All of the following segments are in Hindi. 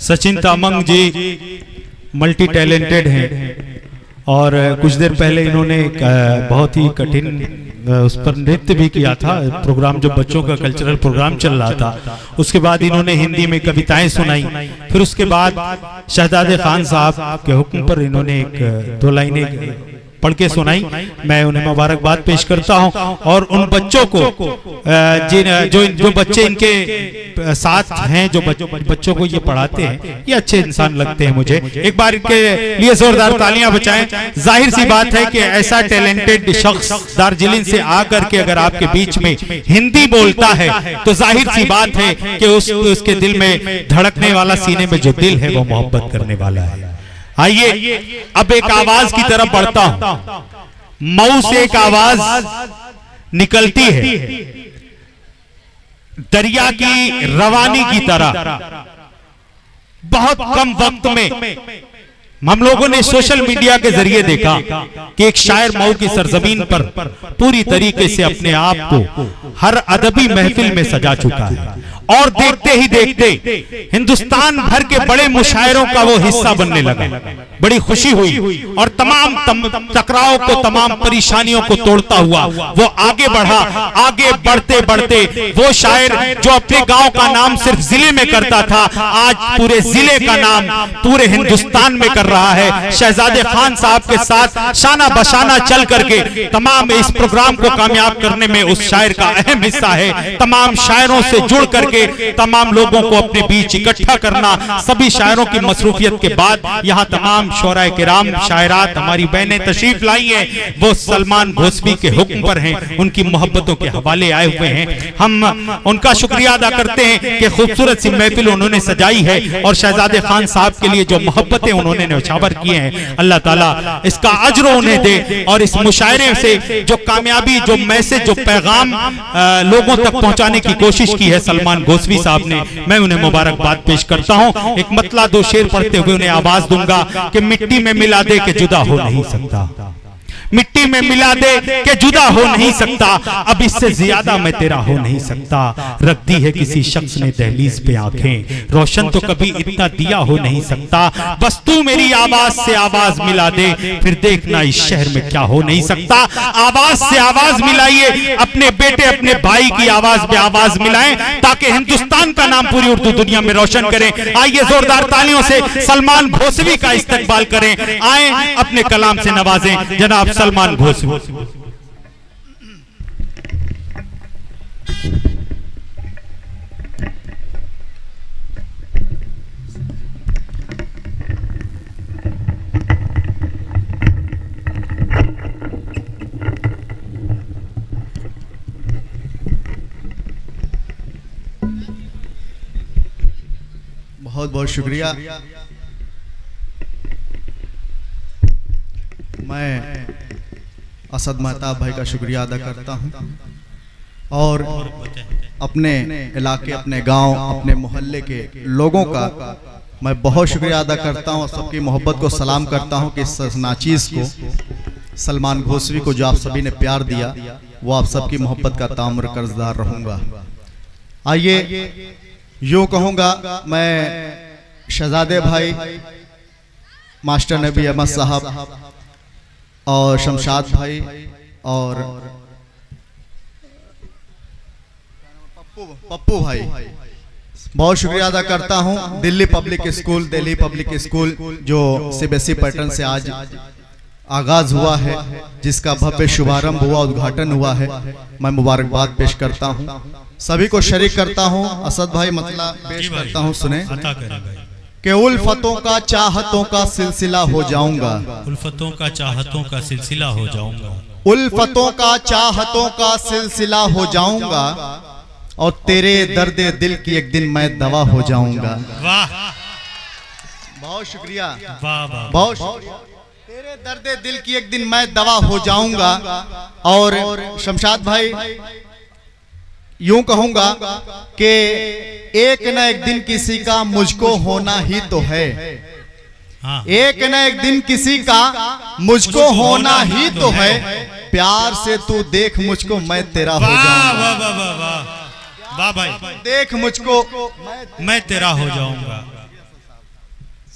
सचिन तामंग जी मल्टी टैलेंटेड हैं और कुछ देर पहले इन्होंने बहुत ही कठिन उस पर नृत्य भी किया था। प्रोग्राम जो बच्चों का कल्चरल प्रोग्राम चल रहा था, उसके बाद इन्होंने हिंदी में कविताएं सुनाई। फिर उसके बाद शहजादे खान साहब के हुक्म पर इन्होंने एक दो लाइनें पढ़ के सुनाई। मैं उन्हें मुबारकबाद पेश करता हूं और उन बच्चों को जो बच्चे इनके साथ हैं, जो बच्चों को ये पढ़ाते हैं, ये अच्छे इंसान लगते हैं मुझे। एक बार इनके लिए जोरदार तालियां बजाएं। जाहिर सी बात है कि ऐसा टैलेंटेड शख्स दार्जिलिंग से आकर के अगर आपके बीच में हिंदी बोलता है तो जाहिर सी बात है कि उसके दिल में धड़कने वाला, सीने में जो दिल है वो मोहब्बत करने वाला है। आइए अब एक आवाज की तरफ बढ़ता हूं। मऊ से एक आवाज निकलती है दरिया की रवानी की तरह। बहुत कम वक्त में हम लोगों ने सोशल मीडिया के जरिए देखा कि एक शायर मऊ की सरजमीन पर पूरी तरीके से अपने आप को हर अदबी महफिल में सजा चुका है और देखते ही देखते हिंदुस्तान भर के बड़े मुशायरों का वो हिस्सा बनने लगा। बड़ी खुशी हुई और तमाम टकराव को, तमाम परेशानियों को तोड़ता हुआ वो आगे बढ़ा। आगे बढ़ते बढ़ते वो शायर जो अपने गांव का नाम सिर्फ जिले में करता था, आज पूरे जिले का नाम पूरे हिंदुस्तान में कर रहा है। शहजादे खान साहब के साथ शाना बशाना चल करके तमाम इस प्रोग्राम को कामयाब करने में उस शायर का अहम हिस्सा है। तमाम शायरों से जुड़ करके तमाम लोगों को अपने बीच इकट्ठा करना। सभी शायरों की मसरूफियत के बाद यहाँ तमाम शोराए किराम, शायरात, हमारी बहनें तशरीफ लाई हैं। वो सलमान घोसवी के हुक्म पर हैं, उनकी मोहब्बतों के हवाले आए हुए हैं। हम उनका शुक्रिया अदा करते हैं कि खूबसूरत सी महफिल उन्होंने सजाई है और शहजादे खान साहब के लिए जो मोहब्बतें उन्होंने न्यौछावर किए हैं, अल्लाह ताला इसका अज्र उन्हें दे। और इस मुशायरे से जो कामयाबी, जो मैसेज, जो पैगाम लोगों तक पहुंचाने की कोशिश की है सलमान घोसवी साहब ने, मैं उन्हें मुबारकबाद पेश करता हूं। एक मतला दो शेर पढ़ते हुए उन्हें आवाज दूंगा कि मिट्टी में मिला दे के जुदा हो नहीं सकता, मिट्टी में मिला दे के जुदा हो नहीं सकता, अब इससे ज्यादा मैं तेरा हो नहीं सकता। रख दी है किसी शख्स ने दहलीज पे आंखें, रोशन तो कभी इतना दिया हो नहीं सकता। बस तू मेरी आवाज से आवाज मिला दे, फिर देखना इस शहर में क्या हो नहीं सकता। आवाज से आवाज मिलाइए, अपने बेटे अपने भाई की आवाज में आवाज मिलाएं ताकि हिंदुस्तान का नाम पूरी उर्दू दुनिया में रोशन करें। आइए जोरदार तालियों से सलमान घोसवी का इस्तकबाल करें। आए अपने कलाम से नवाजें जनाब सलमान घोसवी। बहुत बहुत शुक्रिया। मैं असद महताब भाई का शुक्रिया अदा करता हूं और अपने इलाके, अपने गांव, अपने मोहल्ले के लोगों का मैं बहुत शुक्रिया अदा करता हूं और सबकी मोहब्बत को सलाम करता हूं कि इस नाचीज को, सलमान घोसवी को जो आप सभी ने प्यार दिया, वो आप सबकी मोहब्बत का ताम्र कर्जदार रहूंगा। आइए यूं कहूंगा, मैं शहजादे भाई, मास्टर नबी अहमद साहब और शमशाद भाई और पप्पू भाई बहुत शुक्रिया अदा करता हूं। दिल्ली पब्लिक स्कूल जो सीबीएसई पैटर्न से आज आगाज हुआ है, जिसका भव्य शुभारंभ हुआ, उद्घाटन हुआ है, मैं मुबारकबाद पेश करता हूं, सभी को शरीक करता हूं। असद भाई मतलब पेश करता हूं, सुने कि उल्फतों का चाहतों का सिलसिला हो जाऊंगा, उल्फतों का चाहतों का सिलसिला हो जाऊंगा, उल्फतों का चाहतों का सिलसिला हो जाऊंगा और तेरे दर्द दिल की एक दिन मैं दवा हो जाऊंगा। वाह, बहुत शुक्रिया, वाह वाह, बहुत शुक्रिया। तेरे दर्द दिल की एक दिन मैं दवा हो जाऊंगा। और शमशाद भाई यूं कहूंगा कि एक न एक दिन किसी का मुझको होना ही तो है, एक न एक दिन किसी का मुझको होना ही तो है, प्यार से तू देख मुझको मैं तेरा हो जाऊंगा। वाह वाह वाह वाह भाई, देख मुझको मैं तेरा हो जाऊंगा।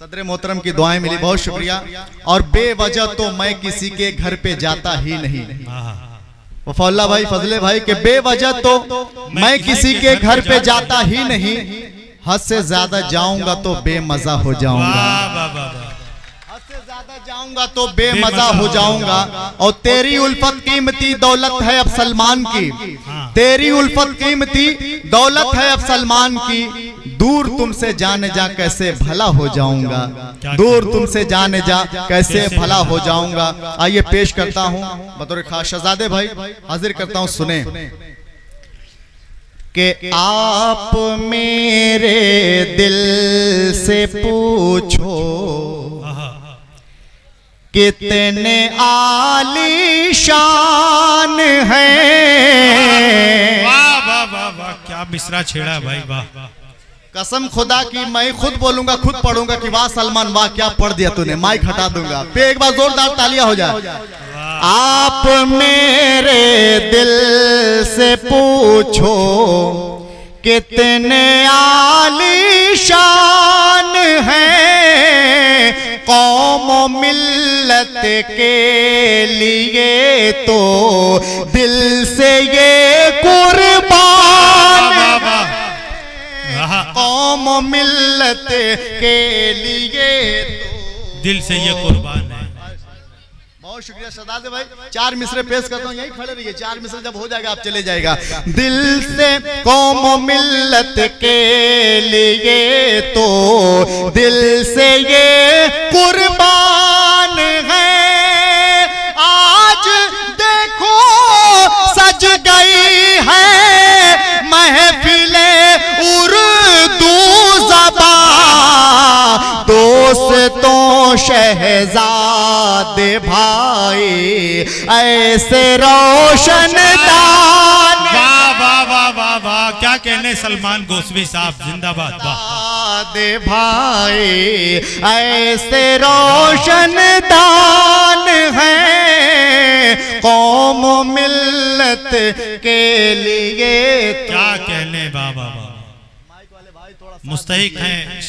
सदर मोहतरम की दुआएं मिली, बहुत शुक्रिया। और बेवजह तो मैं किसी के घर पे जाता ही नहीं, वफाउल्लाह भाई, फजले भाई के बेवजह तो मैं किसी के घर पे जाता ही नहीं, हद से ज्यादा जाऊंगा तो बेमजा हो जाऊंगा, हद से ज्यादा जाऊंगा तो बेमजा हो जाऊंगा। और तेरी उल्फत कीमती दौलत है अब सलमान की, तेरी उल्फत कीमती दौलत है अब सलमान की, दूर तुमसे जाने जा कैसे भला हो जाऊंगा, दूर तुमसे जाने जा कैसे भला हो जाऊंगा। आइए पेश करता हूं बतौर खास शहजादे भाई, हाजिर करता हूं, सुने कि आप मेरे दिल से पूछो कितने आलीशान हैं। वाह वाह वाह वाह, क्या मिसरा छेड़ा भाई, वाह। कसम खुदा की मैं खुद बोलूंगा, खुद पढ़ूंगा कि वाह सलमान वाह क्या पढ़ दिया तूने, माइक हटा दूंगा। पे एक बार जोरदार तालियां हो जाए। आप मेरे दिल से पूछो कितने आलीशान हैं, कौम मिल्लत के लिए तो दिल से ये कुर्बान, कौम मिल्लत के लिए तो दिल से ये कुर्बान है। बहुत शुक्रिया शहजादे भाई, 4 मिसरे पेश करता हूँ, यही खड़े रहिए, 4 मिसरे जब हो जाएगा आप चले जाएगा। दिल से कौम मिल्लत के लिए तो दिल से ये कुर्बान है, आज देखो सज गई है महफिले उर्दू ज़बान, दोस्तों शहजादे भाई ऐसे रोशनदान। वाह वाह वाह वाह वाह, क्या कहने सलमान गोस्वी साहब, जिंदाबाद। वाह दे भाई ऐसे रोशनदान हैं, कौम मिल्लत के लिए क्या कहने, वाह वाह वाह। मुस्तहिक हैं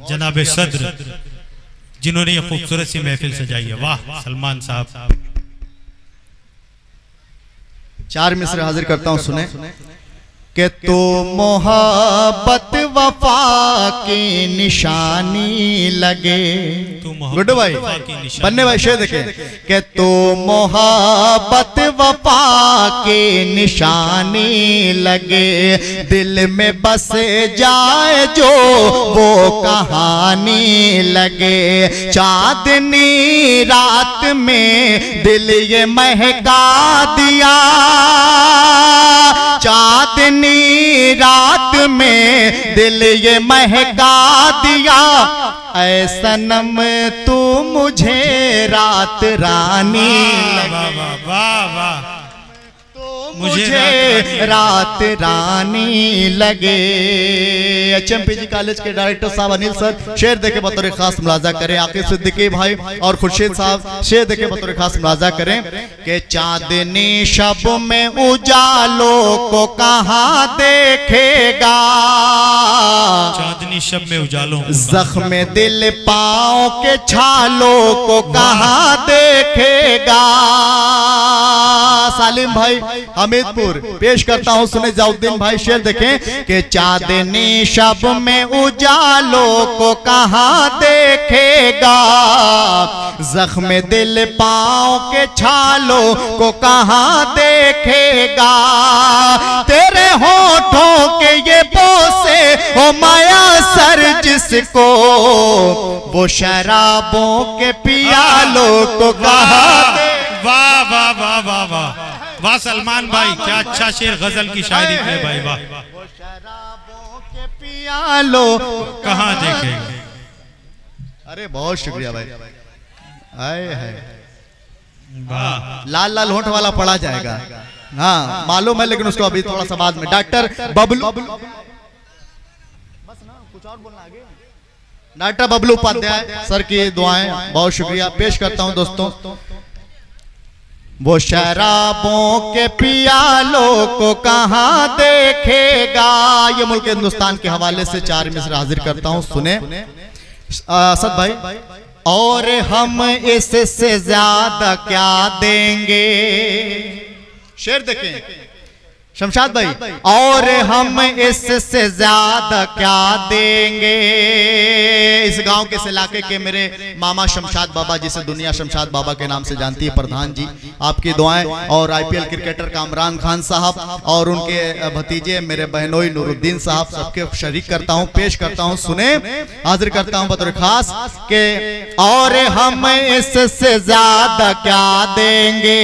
जनाब सद्र जिन्होंने ये खूबसूरत सी महफिल सजाई है। वाह सलमान साहब। 4 मिसरे हाजिर करता हूं, सुने कि तो मोहब्बत वफा की निशानी लगे। गुड्डू भाई, बन्ने भाई शेर देखे कि तो मोहब्बत वफा की निशानी लगे, दिल में बस जाए जो वो कहानी लगे, चांदनी रात में दिल ये महका दिया, चांदनी रात में दिल ये महका दिया, ऐ सनम तू मुझे रात रानी लगे, वाह वाह, मुझे रात रानी लगे। HMPG कॉलेज के डायरेक्टर साहब अनिल सर शेर देके बतौर खास मुलाजा करें, आकिब सिद्दीकी भाई और खुर्शीद साहब शेर देके बतौर खास मुलाजा करें कि चांदनी शब में उजालों को कहाँ देखेगा, चांदनी शब में उजालों, जख्म दिल पाँव के छालों को कहाँ देखेगा। सालिम भाई हमीदपुर पेश करता हूं, सुने जाउद्दीन भाई शेर देखें कि चांदनी शब में उजालों को कहाँ देखेगा, जख्म दिल पाँव के छालों को कहाँ देखेगा, तेरे होठों के ये बोसे ओ माया सर जिसको, वो शराबों के पियालों को कहाँ दे। वाह वाह वाह वाह वाह वाह सलमान भाई, क्या अच्छा शेर गजल की शायरी है भाई, वाह। शराबों के पियालो कहाँ देखेंगे। अरे बहुत शुक्रिया भाई, आए है वाह। लाल लाल होंठ वाला पढ़ा जाएगा, हाँ मालूम है, लेकिन उसको अभी थोड़ा सा बाद में। डॉक्टर बबलू, बस ना कुछ और बोलना आगे। डॉक्टर बबलू उपाध्याय सर की दुआएं, बहुत शुक्रिया। पेश करता हूं दोस्तों वो शराबों के पियालों को कहाँ देखेगा। ये मुल्क हिंदुस्तान के हवाले से 4 मिसर हाजिर करता हूं, सुने असद भाई। और हम इससे ज्यादा क्या देंगे, शेर देखें शमशाद भाई। और हम इससे ज्यादा क्या देंगे। इस गांव के, इस इलाके के मेरे मामा शमशाद बाबा, जिसे दुनिया शमशाद बाबा के नाम से जानती है, प्रधान जी आपकी दुआएं, और IPL क्रिकेटर कामरान खान साहब और उनके भतीजे मेरे बहनोई नूरुद्दीन साहब, सबके शरीक करता हूं, पेश करता हूं, सुने हाजिर करता हूं बतौर खास के। और हम इससे ज्यादा क्या देंगे,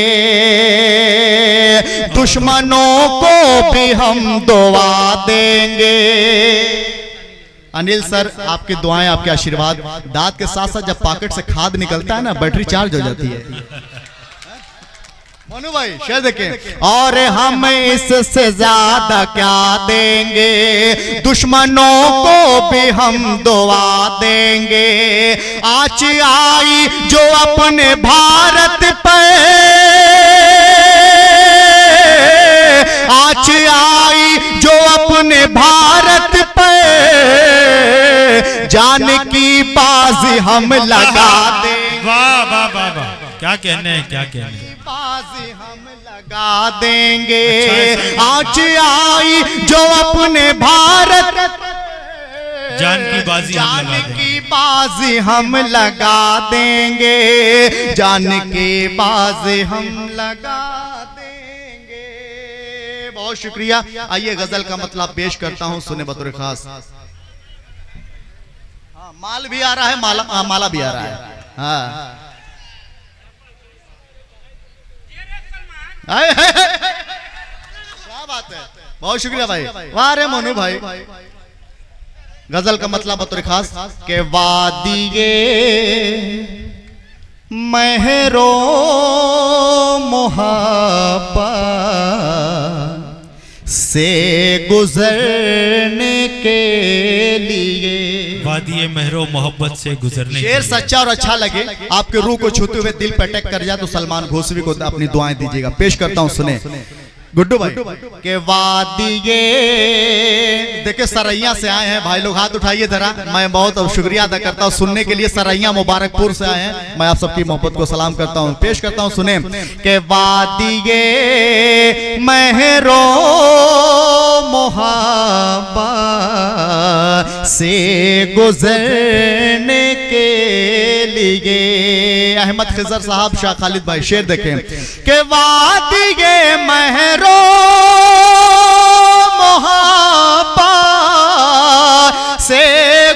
दुश्मनों को भी हम दुआ देंगे। अनिल सर आपकी दुआएं, आपके आशीर्वाद, दांत के साथ साथ जब पॉकेट से खाद निकलता है ना, बैटरी चार्ज हो जाती है। मनु भाई शेर देखें। और हम इससे ज्यादा क्या देंगे, दुश्मनों को भी हम दुआ देंगे। आज आई जो अपने भारत पे, आज आई जो अपने भारत पे, जान की बाजी हम लगा देंगे। वाह वाह वाह वाह, क्या कहने हैं, क्या कहने हैं। बाजी हम लगा देंगे। आज आई जो अपने भारत, जान की बाजी हम लगा देंगे। की बाजी हम लगा देंगे, जान की बाजी हम लगा देंगे। बहुत शुक्रिया। आइए गजल का मतलब पेश करता हूं, सुने बतौर खास। माल भी आ रहा है, माला भी आ रहा है। हाँ क्या बात है, बहुत शुक्रिया भाई। वाह रे मोनू भाई। गजल का मतलब बतौर खास के वादिये महरो मोहब्बत से गुजरने के लिए, वादिये महरो मोहब्बत से गुजरने। शेर सच्चा और अच्छा लगे, आपके रूह को छूते हुए दिल पे अटैक कर जाए तो सलमान घोसवी को अपनी दुआएं दीजिएगा। पेश करता हूं, सुने गुड्डू भाई के वादिये। देखिए सरैया से आए हैं भाई लोग, हाथ उठाइए जरा। मैं बहुत शुक्रिया अदा करता हूँ सुनने के लिए। सरैया मुबारकपुर से आए हैं, मैं आप सबकी मोहब्बत को सलाम करता हूँ। पेश करता हूँ, सुने के वादिये महरो मोहब्बत से गुजरने के लिए। अहमद खिजर साहब, शाह खालिद भाई, शेर देखें के वादिये महरो मोहब्बत से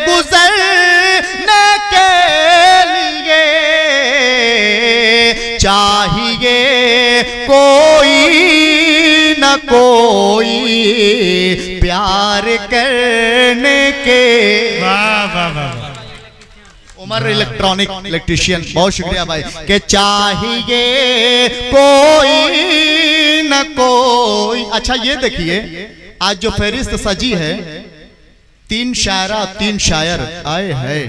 गुजरने के लिए चाहिए कोई न कोई प्यार करने के। वाह वाह वाह। उमर इलेक्ट्रिशियन, बहुत शुक्रिया भाई। के चाहिए कोई न कोई। अच्छा ये देखिए, आज जो फहरिस्त सजी है, 3 शायरा 3 शायर आए हैं।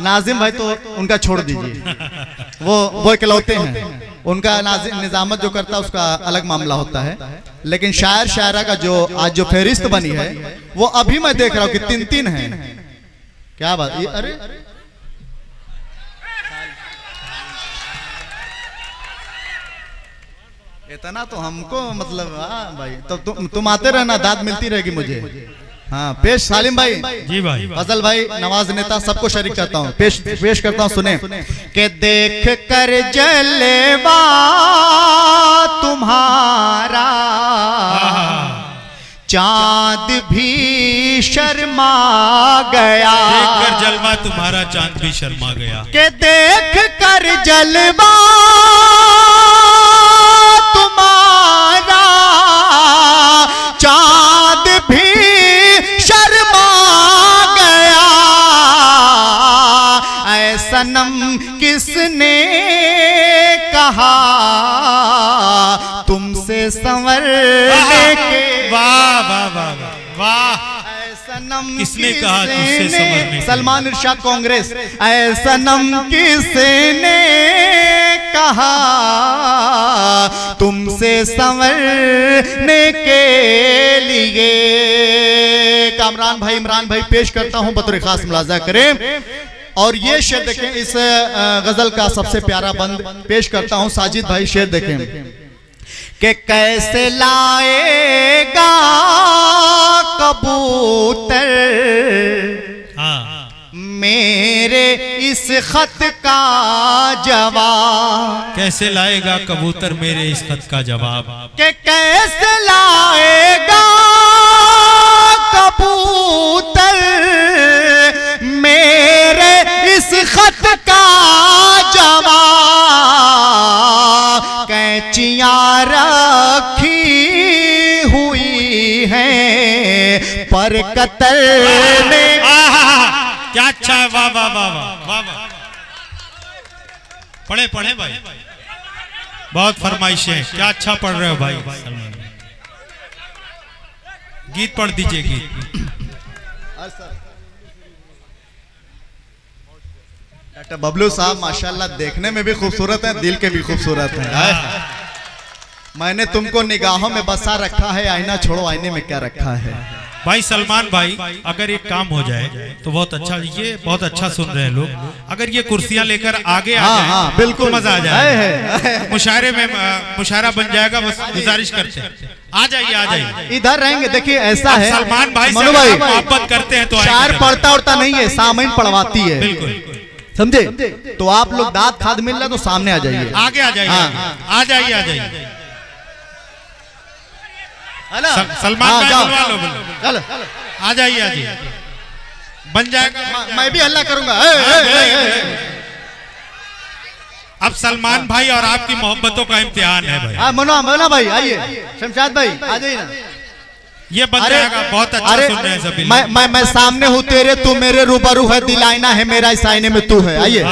नाजिम भाई तो उनका छोड़ दीजिए, वो इकलौते हैं। उनका निजामत जो करता है उसका अलग मामला होता है, लेकिन शायर शायरा का जो आज जो फहरिस्त बनी है, वो अभी मैं देख रहा हूँ कि 3 हैं। क्या बात, अरे इतना तो हमको मतलब भाई, तो तुम आते रहना, दाद मिलती रहेगी मुझे। हाँ पेश सालिम भाई। जी भाई। फजल भाई, नवाज नेता, सबको शरीक करता हूँ। पेश करता हूँ, सुने के देख कर जलवा तुम्हारा चांद भी शर्मा गया। देख कर जलवा तुम्हारा चांद भी शर्मा गया। के देख कर जलवा तुम्हारा चांद भी शर्मा गया। ऐ सनम किसने कहा तुमसे संवरने के। वाह वाह वाह वाह। सनम किसने कहा तुझसे संवरने के। सलमान इरशाद कांग्रेस। ऐ सनम किसने कहा तुमसे संवरने के लिए। कामरान भाई, इमरान भाई पेश करता हूं, बतौर खास मुलाजा करें। और ये शेर देखें, इस गजल का सबसे प्यारा बंद पेश करता हूं। साजिद भाई शेर देखें कि कैसे लाएगा कबूतर मेरे इस खत का जवाब। कैसे लाएगा कबूतर मेरे इस खत का जवाब, कि कैसे लाएगा कबूतर मेरे इस खत का जवाब। कैंचियां रखी हुई हैं पर कतरने। क्या अच्छा है, वाह वाह वाह वाह वाह। पढ़े पढ़े भाई, बहुत फरमाइशें हैं, क्या अच्छा पढ़ रहे हो भाई। गीत पढ़ दीजिए, गीत। डॉक्टर बबलू साहब माशाल्लाह देखने में भी खूबसूरत है, दिल के भी खूबसूरत है। मैंने तुमको निगाहों में बसा रखा है, आईना छोड़ो आईने में क्या रखा है। भाई सलमान भाई, अगर एक काम हो जाए तो बहुत अच्छा, ये बहुत अच्छा सुन रहे हैं लोग। अगर ये कुर्सियां लेकर आगे आ जाए, हाँ, बिल्कुल मजा आ जाए, मुशायरे में मुशायरा बन जाएगा। बस गुजारिश करते हैं, आ जाइए आ जाइए, इधर रहेंगे। देखिए ऐसा है सलमान भाई, मनु भाई मोहब्बत करते हैं तो शायर पढ़ता उड़ता नहीं है, सामईन पढ़वाती है, बिल्कुल समझे। तो आप लोग दांत खाद मिल रहा है तो सामने आ जाइए, आगे आ जाइए, आ जाइए आ जाइए। सलमान भाई बुलवा लो, चलो आ जाइए, आ जाइए, बन जाएगा। मैं भी हल्ला करूंगा। अब सलमान भाई और आपकी मोहब्बतों का इम्तिहान है भाई। मोना भाई आइए, शमशाद भाई आ जाइए ना। ये बन जाएगा, बहुत अच्छा सुन रहे हैं सभी। मैं सामने हूँ तेरे, तू मेरे रूबरू है, दिल आईना है मेरा, इस आईने में तू है। आइए।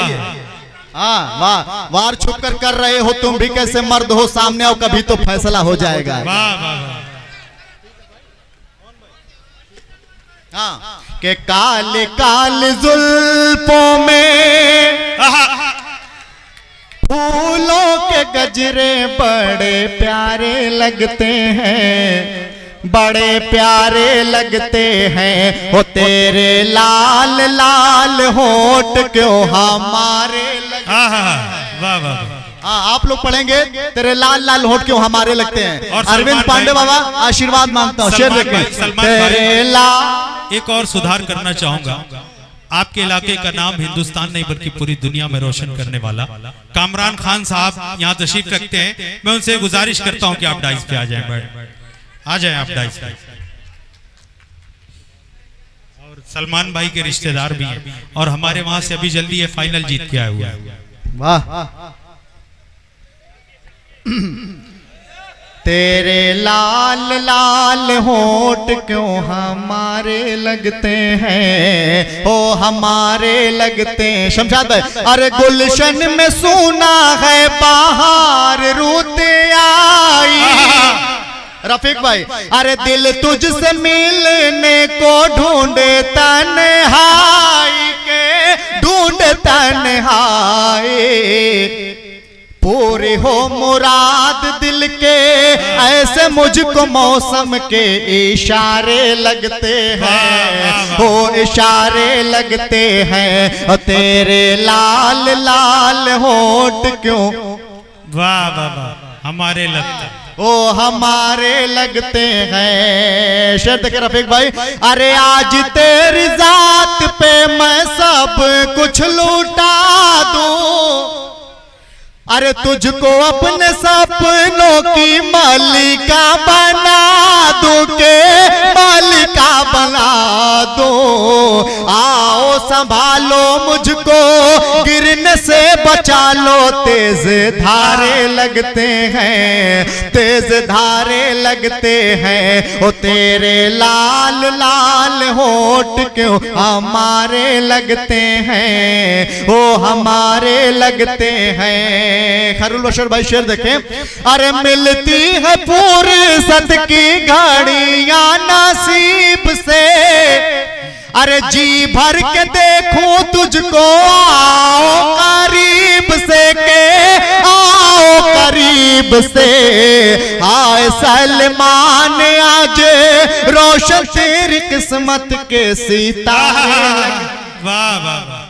हाँ वाह, वार छुप कर रहे हो तुम भी, कैसे मर्द हो, सामने आओ कभी तो फैसला हो जाएगा। वाह वाह। के काले काले जुल्फों में फूलों के गजरे बड़े प्यारे लगते हैं, बड़े प्यारे लगते हैं। हो तेरे लाल लाल होठ क्यों हमारे लगते हैं। वाह वाह। आप लोग पढ़ेंगे, तेरे लाल लाल होठ क्यों हमारे लगते हैं। अरविंद पांडे बाबा आशीर्वाद मांगता हूँ, शेर देखें। तेरे लाल। एक और सुधार करना चाहूंगा, आपके इलाके का नाम हिंदुस्तान नहीं बल्कि पूरी दुनिया में रोशन करने वाला कामरान खान साहब यहाँ तशरीफ रखते हैं। मैं उनसे गुजारिश करता हूं कि आप डाइस पे आ जाएं, आ जाएं आप डाइस पे। और सलमान भाई के रिश्तेदार भी हैं और हमारे वहां से अभी जल्दी ये फाइनल जीत के आया हुआ है। वाह। तेरे लाल लाल होठ क्यों हमारे लगते हैं, ओ हमारे लगते हैं। शमशाद भाई, अरे गुलशन में सूना है बाहर रूते आई। रफीक भाई, अरे दिल तुझसे मिलने को ढूंढे तन्हाई के, ढूंढे तन्हाई। पूरी हो मुराद दिल के, ऐसे मुझको मौसम के इशारे लगते हैं, वो इशारे लगते हैं। और तेरे लाल लाल होठ क्यों। वाह वाह वाह, हमारे लगते, ओ हमारे लगते हैं। शेर देखे रफीक भाई, अरे आज तेरी जात पे मैं सब कुछ लूटा दूं, अरे तुझको अपने सपनों की मालिका बना दूं, के मालिका बना दूं। आओ संभालो मुझको, गिरने से बचा लो, तेज धारे लगते हैं, तेज धारे लगते हैं। ओ तेरे लाल लाल होठ क्यों हमारे लगते हैं, ओ हमारे लगते हैं। खैरुल बशर भाई शेर देखें, अरे मिलती है फुर्सत की घड़ियां नसीब से, अरे जी भर के देखूं तुझको, आओ करीब से के नसीब से। हाय सलमान आज रोशन तेरी किस्मत के सितारे। वाह वाह वाह।